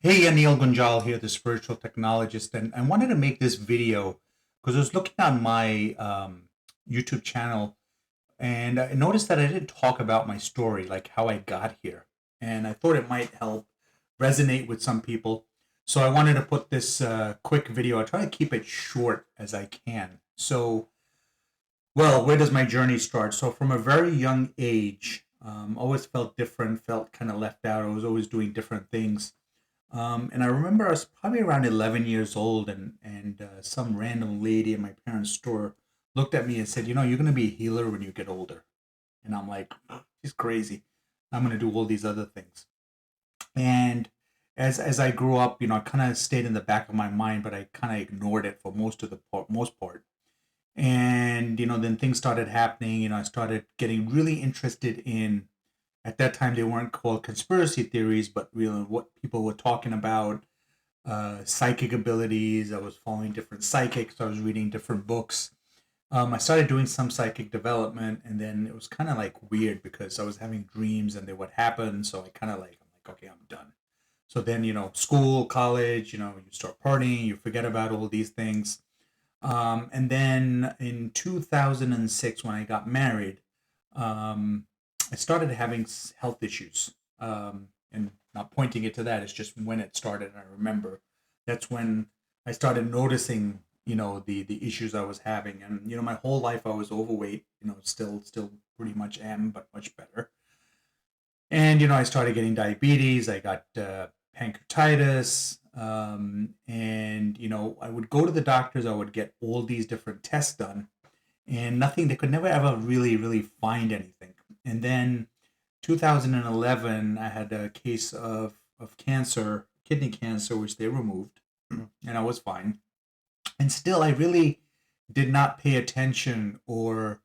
Hey, Anil Gunjal here, the spiritual technologist, and I wanted to make this video because I was looking on my YouTube channel and I noticed that I didn't talk about my story, like how I got here, and I thought it might help resonate with some people. So I wanted to put this quick video. I try to keep it short as I can. Where does my journey start? So from a very young age, always felt different, felt kind of left out. I was always doing different things. And I remember I was probably around 11 years old, and some random lady in my parents' store looked at me and said, "You're going to be a healer when you get older." And I'm like, "She's crazy. I'm going to do all these other things." And as I grew up, I kind of stayed in the back of my mind, but I kind of ignored it for most part. And then things started happening. I started getting really interested in, at that time they weren't called conspiracy theories, but really what people were talking about, psychic abilities. I was following different psychics. I was reading different books. I started doing some psychic development, and then it was kind of like weird because I was having dreams and they would happen. So I'm like, okay, I'm done. So then, school, college, you start partying, you forget about all these things. And then in 2006, when I got married, um, I started having health issues. And not pointing it to that, it's just when it started. And I remember that's when I started noticing, the issues I was having. And, my whole life I was overweight, still pretty much am, but much better. And, I started getting diabetes. I got pancreatitis. And, I would go to the doctors. I would get all these different tests done and nothing. They could never ever really find anything. And then 2011, I had a case of cancer, kidney cancer, which they removed, and I was fine. And still, I really did not pay attention or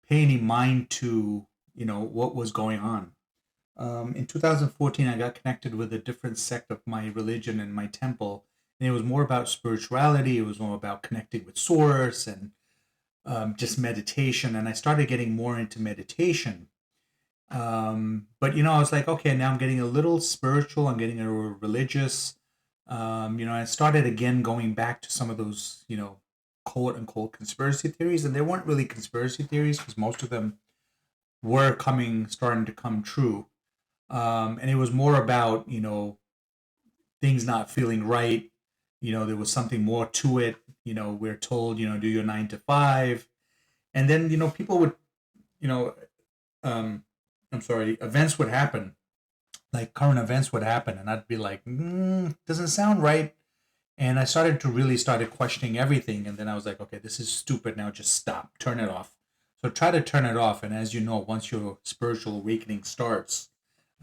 pay any mind to what was going on. In 2014, I got connected with a different sect of my religion and my temple, and it was more about spirituality. It was more about connecting with source and just meditation. And I started getting more into meditation. But I was like, okay, now I'm getting a little spiritual. I'm getting a little religious. I started again going back to some of those, quote unquote conspiracy theories, and they weren't really conspiracy theories because most of them were starting to come true. And it was more about, things not feeling right. There was something more to it. We're told, do your 9 to 5. And then, people would, you know, um, I'm sorry, events would happen, like current events would happen. And I'd be like, doesn't sound right. And I started questioning everything. And then I was like, okay, this is stupid. Now just stop, turn it off. So try to turn it off. And as you know, once your spiritual awakening starts,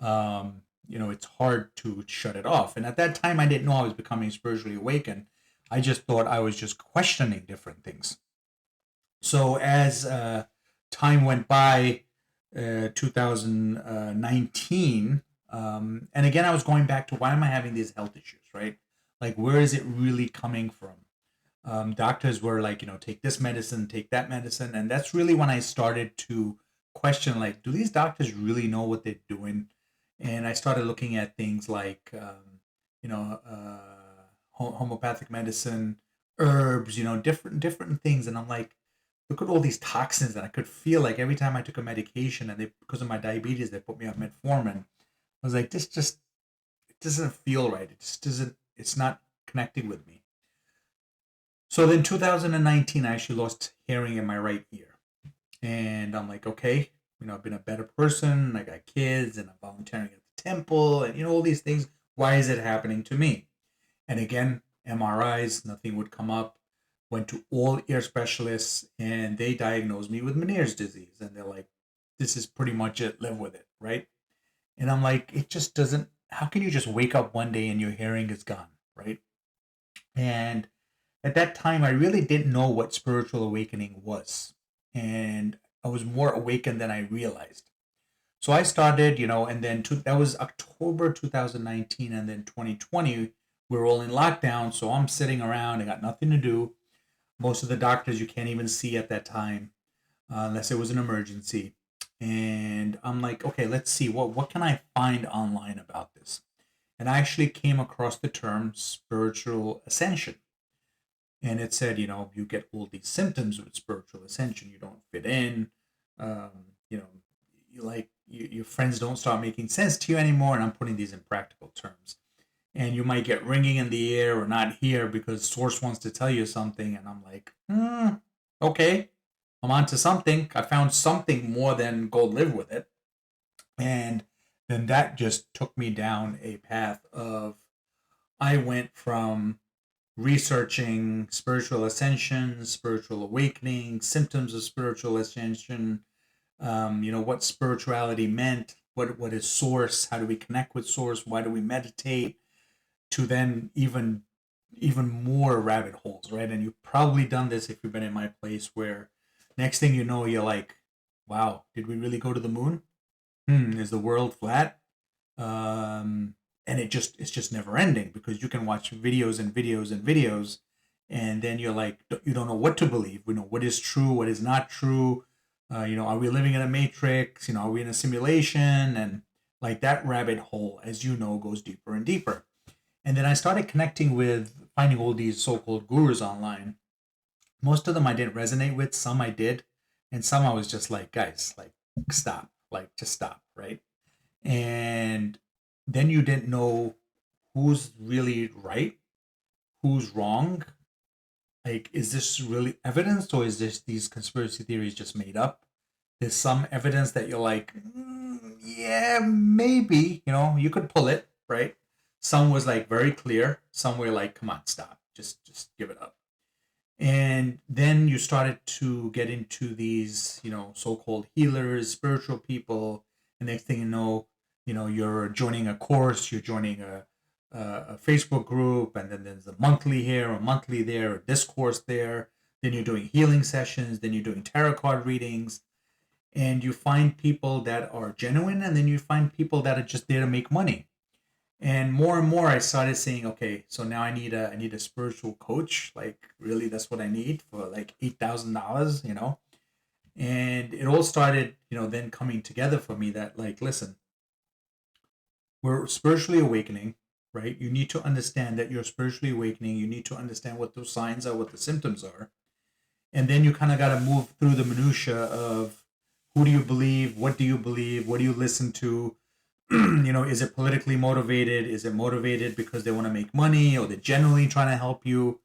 it's hard to shut it off. And at that time, I didn't know I was becoming spiritually awakened. I just thought I was just questioning different things. So as time went by, 2019, and again, I was going back to why am I having these health issues, right? Like, where is it really coming from? Doctors were like, take this medicine, take that medicine. And that's really when I started to question, like, do these doctors really know what they're doing? And I started looking at things like, homeopathic medicine, herbs, different things. And I'm like, look at all these toxins. And I could feel like every time I took a medication and because of my diabetes, they put me on metformin. I was like, this just, it doesn't feel right. It just doesn't, it's not connecting with me. So then 2019, I actually lost hearing in my right ear. And I'm like, okay, I've been a better person. I got kids and I'm volunteering at the temple and, all these things. Why is it happening to me? And again, MRIs, nothing would come up. Went to all ear specialists and they diagnosed me with Meniere's disease. And they're like, this is pretty much it. Live with it. Right. And I'm like, it just doesn't, how can you just wake up one day and your hearing is gone? Right. And at that time, I really didn't know what spiritual awakening was. And I was more awakened than I realized. So I started, and then that was October 2019, and then 2020, we were all in lockdown. So I'm sitting around, I got nothing to do. Most of the doctors you can't even see at that time, unless it was an emergency. And I'm like, okay, let's see what can I find online about this. And I actually came across the term spiritual ascension. And it said, you get all these symptoms with spiritual ascension. You don't fit in. Um, you know, your friends don't start making sense to you anymore. And I'm putting these in practical terms. And you might get ringing in the air or not here because source wants to tell you something. And I'm like, okay, I'm on to something. I found something more than go live with it. And then that just took me down a path of, I went from researching spiritual ascension, spiritual awakening, symptoms of spiritual ascension, what spirituality meant, what is source, how do we connect with source, why do we meditate, to then even more rabbit holes, right? And you've probably done this if you've been in my place, where next thing you know, you're like, wow, did we really go to the moon? Is the world flat? And it's just never ending, because you can watch videos and videos and videos, and then you're like, you don't know what to believe. What is true, what is not true. Are we living in a matrix? Are we in a simulation? And like, that rabbit hole, as you know, goes deeper and deeper. And then I started connecting with finding all these so-called gurus online. Most of them I didn't resonate with. Some I did, and some I was just like, guys, like, stop, like, just stop, right? And then you didn't know who's really right, who's wrong. Like, is this really evidence, or is this these conspiracy theories just made up? There's some evidence that you're like, yeah, maybe, you could pull it, right? Some was like very clear. Some were like, come on, stop, just give it up. And then you started to get into these, so-called healers, spiritual people. And next thing you're joining a course, you're joining a Facebook group, and then there's a monthly here, a monthly there, a discourse there. Then you're doing healing sessions, then you're doing tarot card readings, and you find people that are genuine, and then you find people that are just there to make money. And more I started saying, okay, so now I need a spiritual coach. Like, really, that's what I need for like $8,000, And it all started, then coming together for me that, like, listen, we're spiritually awakening, right? You need to understand that you're spiritually awakening. You need to understand what those signs are, what the symptoms are. And then you kind of got to move through the minutia of, who do you believe? What do you believe? What do you listen to? Is it politically motivated? Is it motivated because they want to make money, or they're genuinely trying to help you?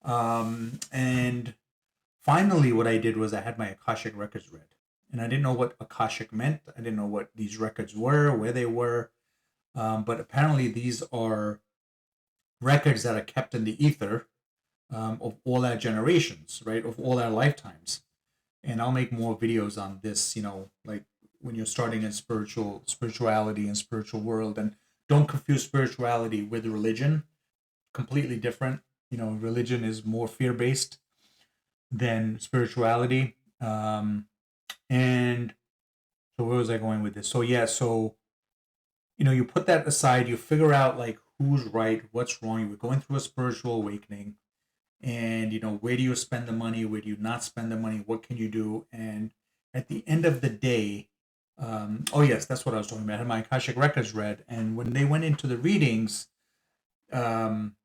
And finally, what I did was I had my Akashic records read. And I didn't know what Akashic meant. I didn't know what these records were, where they were. But apparently, these are records that are kept in the ether, of all our generations, right? Of all our lifetimes. And I'll make more videos on this, like, when you're starting in spirituality and spiritual world. And don't confuse spirituality with religion. Completely different. Religion is more fear-based than spirituality. And so where was I going with this? So yeah, so you put that aside, you figure out like who's right, what's wrong. You were going through a spiritual awakening, and where do you spend the money, where do you not spend the money, what can you do? And at the end of the day, oh yes, that's what I was talking about. I had my Akashic records read, and when they went into the readings, um,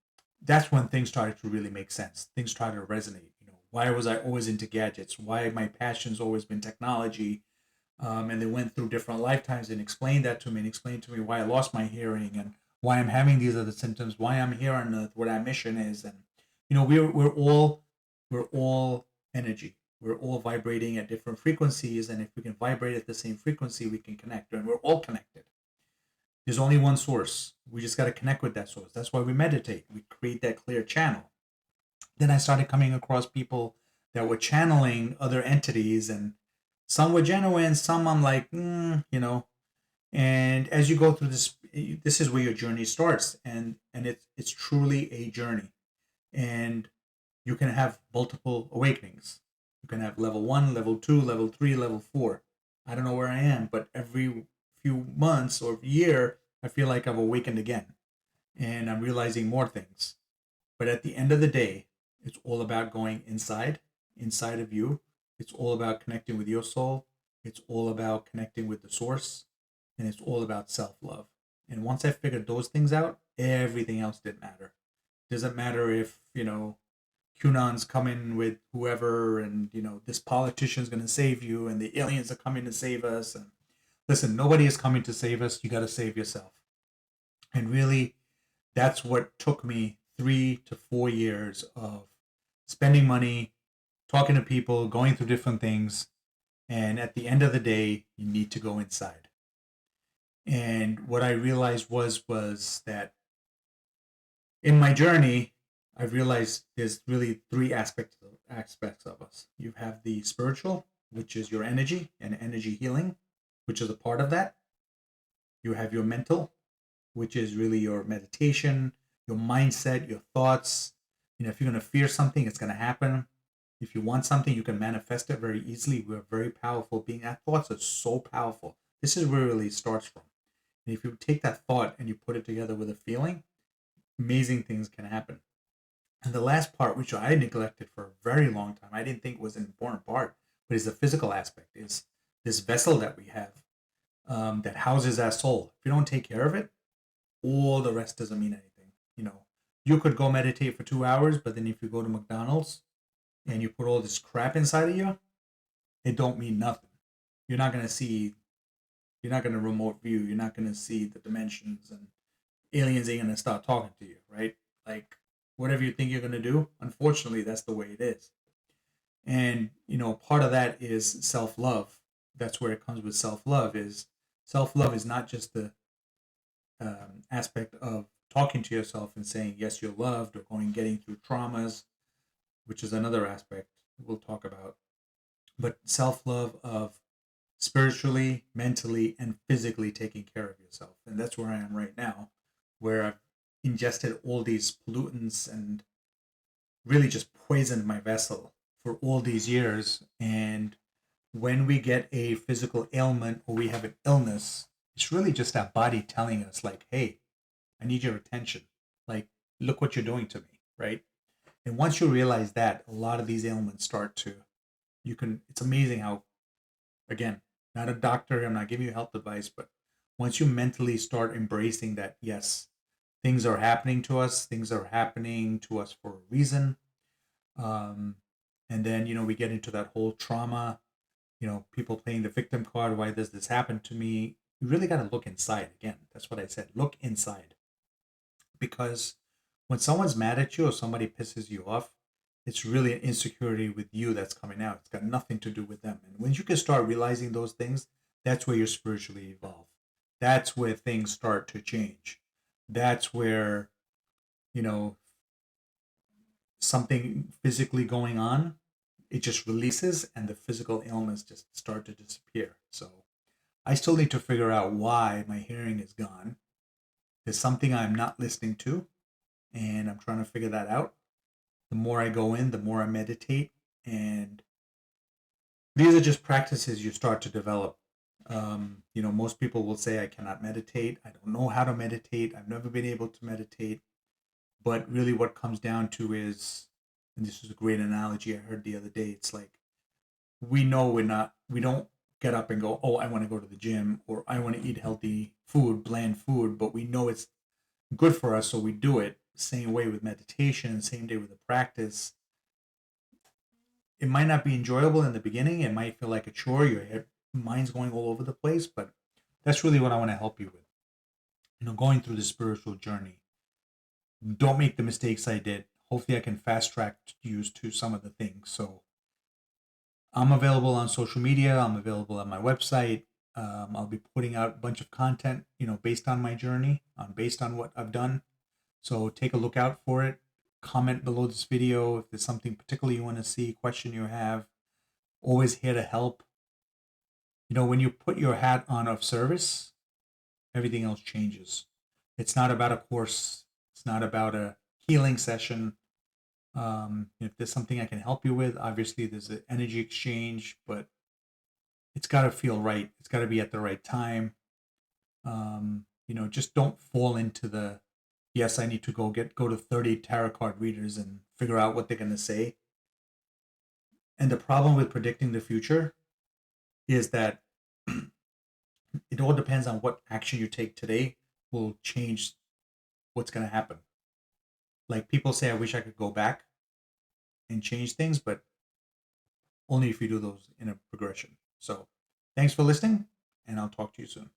that's when things started to really make sense. Things started to resonate. Why was I always into gadgets? Why my passion's always been technology? And they went through different lifetimes and explained that to me, and explained to me why I lost my hearing, and why I'm having these other symptoms, why I'm here on Earth, what our mission is. And we're all energy. We're all vibrating at different frequencies, and if we can vibrate at the same frequency, we can connect, and we're all connected. There's only one source. We just got to connect with that source. That's why we meditate. We create that clear channel. Then I started coming across people that were channeling other entities, and some were genuine, some I'm like, And as you go through this is where your journey starts, and it's truly a journey. And you can have multiple awakenings. You can have level 1, level 2, level 3, level 4. I don't know where I am, but every few months or year, I feel like I've awakened again, and I'm realizing more things. But at the end of the day, it's all about going inside of you. It's all about connecting with your soul. It's all about connecting with the source, and it's all about self love. And once I figured those things out, everything else didn't matter. Doesn't matter if, QAnon's coming with whoever, and, this politician's going to save you, and the aliens are coming to save us. And listen, nobody is coming to save us. You got to save yourself. And really, that's what took me 3 to 4 years of spending money, talking to people, going through different things. And at the end of the day, you need to go inside. And what I realized was that in my journey, I realized there's really three aspects of us. You have the spiritual, which is your energy and energy healing, which is a part of that. You have your mental, which is really your meditation, your mindset, your thoughts. If you're going to fear something, it's going to happen. If you want something, you can manifest it very easily. We're very powerful being. Our thoughts are so powerful. This is where it really starts from. And if you take that thought and you put it together with a feeling, amazing things can happen. And the last part, which I neglected for a very long time, I didn't think was an important part, but is the physical aspect, is this vessel that we have, that houses our soul. If you don't take care of it, all the rest doesn't mean anything. You could go meditate for 2 hours, but then if you go to McDonald's and you put all this crap inside of you, it don't mean nothing. You're not going to see, you're not going to remote view, you're not going to see the dimensions, and aliens ain't going to start talking to you, right? Like, whatever you think you're going to do, unfortunately, that's the way it is. And, part of that is self-love. That's where it comes with self-love. Is self-love is not just the aspect of talking to yourself and saying, yes, you're loved, or getting through traumas, which is another aspect we'll talk about. But self-love of spiritually, mentally, and physically taking care of yourself. And that's where I am right now, where I've ingested all these pollutants and really just poisoned my vessel for all these years. And when we get a physical ailment or we have an illness, it's really just our body telling us, like, hey, I need your attention. Like, look what you're doing to me, right? And once you realize that, a lot of these ailments it's amazing how, again, not a doctor, I'm not giving you health advice, but once you mentally start embracing that, yes, things are happening to us, things are happening to us for a reason. And then, we get into that whole trauma, people playing the victim card. Why does this happen to me? You really got to look inside again. That's what I said. Look inside. Because when someone's mad at you or somebody pisses you off, it's really an insecurity with you that's coming out. It's got nothing to do with them. And when you can start realizing those things, that's where you spiritually evolve. That's where things start to change. That's where, you know, something physically going on, it just releases and the physical ailments just start to disappear. So I still need to figure out why my hearing is gone. There's something I'm not listening to, and I'm trying to figure that out. The more I go in, the more I meditate, and these are just practices you start to develop. Most people will say I cannot meditate. I don't know how to meditate. I've never been able to meditate. But really, what comes down to is, and this is a great analogy I heard the other day. It's like we know we don't get up and go, oh, I want to go to the gym or I want to eat healthy food, bland food, but we know it's good for us, so we do it. Same way with meditation, same day with the practice. It might not be enjoyable in the beginning. It might feel like a chore. Your mind's going all over the place, but that's really what I want to help you with. Going through the spiritual journey. Don't make the mistakes I did. Hopefully, I can fast track you to some of the things. So, I'm available on social media. I'm available on my website. I'll be putting out a bunch of content, based on my journey, based on what I've done. So take a look out for it. Comment below this video if there's something particular you want to see, question you have. Always here to help. When you put your hat on of service, everything else changes. It's not about a course. It's not about a healing session. If there's something I can help you with, obviously there's an energy exchange, but it's got to feel right. It's got to be at the right time. Just don't fall into the, yes, I need to go to 30 tarot card readers and figure out what they're going to say. And the problem with predicting the future is that it all depends on what action you take today will change what's going to happen. Like people say, I wish I could go back and change things, but only if you do those in a progression. So thanks for listening, and I'll talk to you soon.